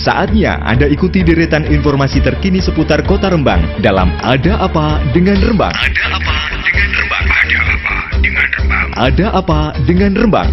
Saatnya Anda ikuti deretan informasi terkini seputar Kota Rembang dalam Ada Apa Dengan Rembang. Ada Apa Dengan Rembang. Ada Apa Dengan Rembang. Ada Apa Dengan Rembang.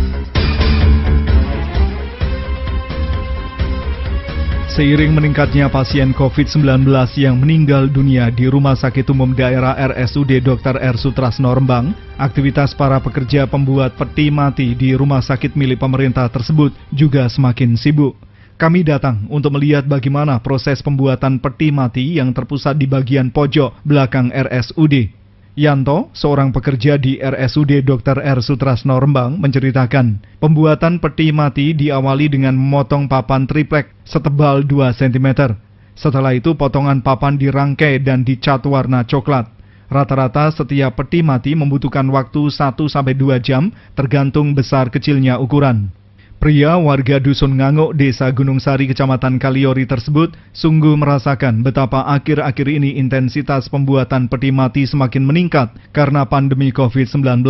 Seiring meningkatnya pasien COVID-19 yang meninggal dunia di Rumah Sakit Umum Daerah RSUD Dr. R. Sutrisno Rembang, aktivitas para pekerja pembuat peti mati di rumah sakit milik pemerintah tersebut juga semakin sibuk. Kami datang untuk melihat bagaimana proses pembuatan peti mati yang terpusat di bagian pojok belakang RSUD. Yanto, seorang pekerja di RSUD Dr. R. Sutrisno Rembang, menceritakan pembuatan peti mati diawali dengan memotong papan triplek setebal 2 cm. Setelah itu potongan papan dirangkai dan dicat warna coklat. Rata-rata setiap peti mati membutuhkan waktu 1-2 jam tergantung besar kecilnya ukuran. Pria warga Dusun Nganguk, Desa Gunung Sari, Kecamatan Kaliori tersebut sungguh merasakan betapa akhir-akhir ini intensitas pembuatan peti mati semakin meningkat karena pandemi COVID-19.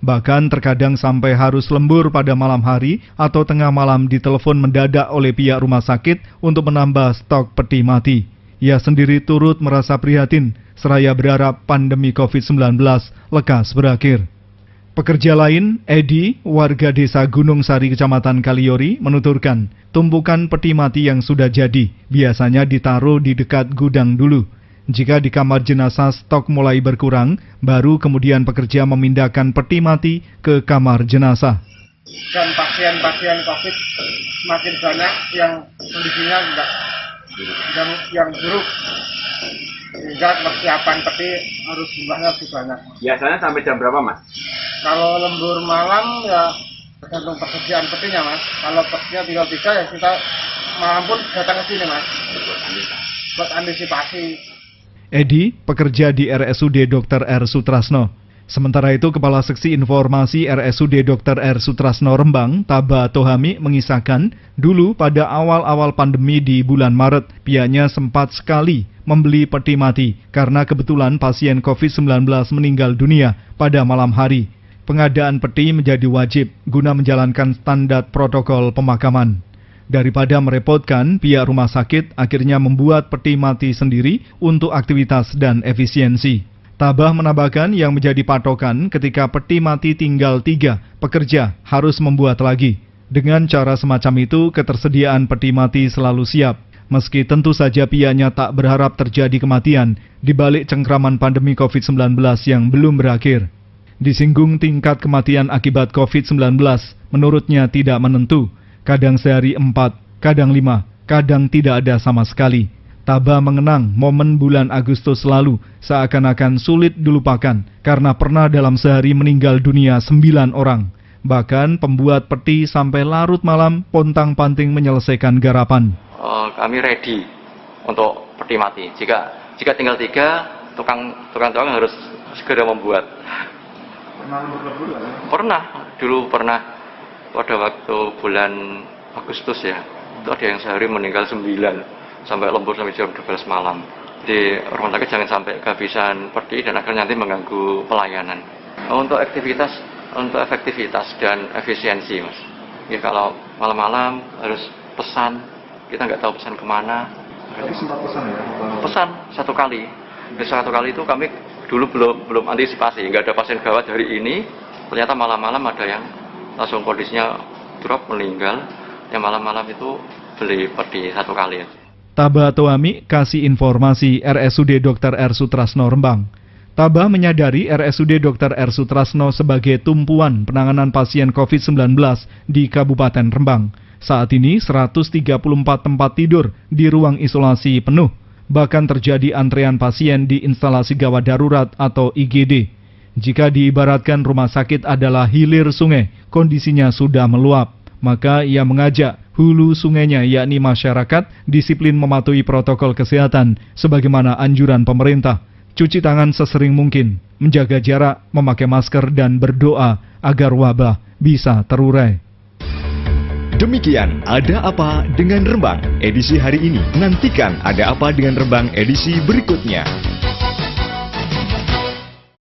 Bahkan terkadang sampai harus lembur pada malam hari atau tengah malam ditelepon mendadak oleh pihak rumah sakit untuk menambah stok peti mati. Ia sendiri turut merasa prihatin, seraya berharap pandemi COVID-19 lekas berakhir. Pekerja lain, Edi, warga Desa Gunung Sari, Kecamatan Kaliori, menuturkan tumpukan peti mati yang sudah jadi biasanya ditaruh di dekat gudang dulu. Jika di kamar jenazah stok mulai berkurang, baru kemudian pekerja memindahkan peti mati ke kamar jenazah. Dan pasien-pasien COVID semakin banyak yang kondisinya yang buruk, sehingga persiapan peti harus jumlahnya lebih banyak. Biasanya sampai jam berapa, Mas? Kalau lembur malam ya tergantung persediaan petinya, Mas. Kalau petinya tinggal 3 ya kita malam pun datang ke sini, Mas, buat antisipasi. Edi, pekerja di RSUD Dr. R. Sutrisno. Sementara itu, Kepala Seksi Informasi RSUD Dr. R. Sutrisno Rembang, Taba Tohami, mengisahkan dulu pada awal-awal pandemi di bulan Maret, pihaknya sempat sekali membeli peti mati karena kebetulan pasien COVID-19 meninggal dunia pada malam hari. Pengadaan peti menjadi wajib guna menjalankan standar protokol pemakaman. Daripada merepotkan, pihak rumah sakit akhirnya membuat peti mati sendiri untuk aktivitas dan efisiensi. Tabah menambahkan yang menjadi patokan ketika peti mati tinggal 3, pekerja harus membuat lagi. Dengan cara semacam itu, ketersediaan peti mati selalu siap. Meski tentu saja pihaknya tak berharap terjadi kematian di balik cengkraman pandemi COVID-19 yang belum berakhir. Disinggung tingkat kematian akibat COVID-19, menurutnya tidak menentu. Kadang sehari 4, kadang 5, kadang tidak ada sama sekali. Taba mengenang momen bulan Agustus lalu seakan-akan sulit dilupakan karena pernah dalam sehari meninggal dunia 9 orang. Bahkan pembuat peti sampai larut malam pontang-panting menyelesaikan garapan. Kami ready untuk peti mati. Jika tinggal 3, tukang harus segera membuat. Pernah pada waktu bulan Agustus ya, itu ada yang sehari meninggal 9 sampai lembur sampai jam 12 malam. Di rumah sakit jangan sampai kehabisan peti dan akhirnya nanti mengganggu pelayanan. Untuk efektivitas dan efisiensi, Mas. Ya, kalau malam-malam harus pesan, kita nggak tahu pesan kemana. Tapi sempat pesan ya? Pesan satu kali itu kami dulu belum antisipasi, nggak ada pasien gawat hari ini. Ternyata malam-malam ada yang langsung kondisinya drop meninggal. Yang malam-malam itu beli peti satu kali. Taba Toami kasih informasi RSUD Dr. R. Sutrisno Rembang. Taba menyadari RSUD Dr. R. Sutrisno sebagai tumpuan penanganan pasien COVID-19 di Kabupaten Rembang. Saat ini 134 tempat tidur di ruang isolasi penuh. Bahkan terjadi antrean pasien di instalasi gawat darurat atau IGD. Jika diibaratkan rumah sakit adalah hilir sungai, kondisinya sudah meluap. Maka ia mengajak hulu sungainya yakni masyarakat disiplin mematuhi protokol kesehatan sebagaimana anjuran pemerintah. Cuci tangan sesering mungkin, menjaga jarak, memakai masker dan berdoa agar wabah bisa terurai. Demikian Ada Apa Dengan Rembang edisi hari ini. Nantikan Ada Apa Dengan Rembang edisi berikutnya.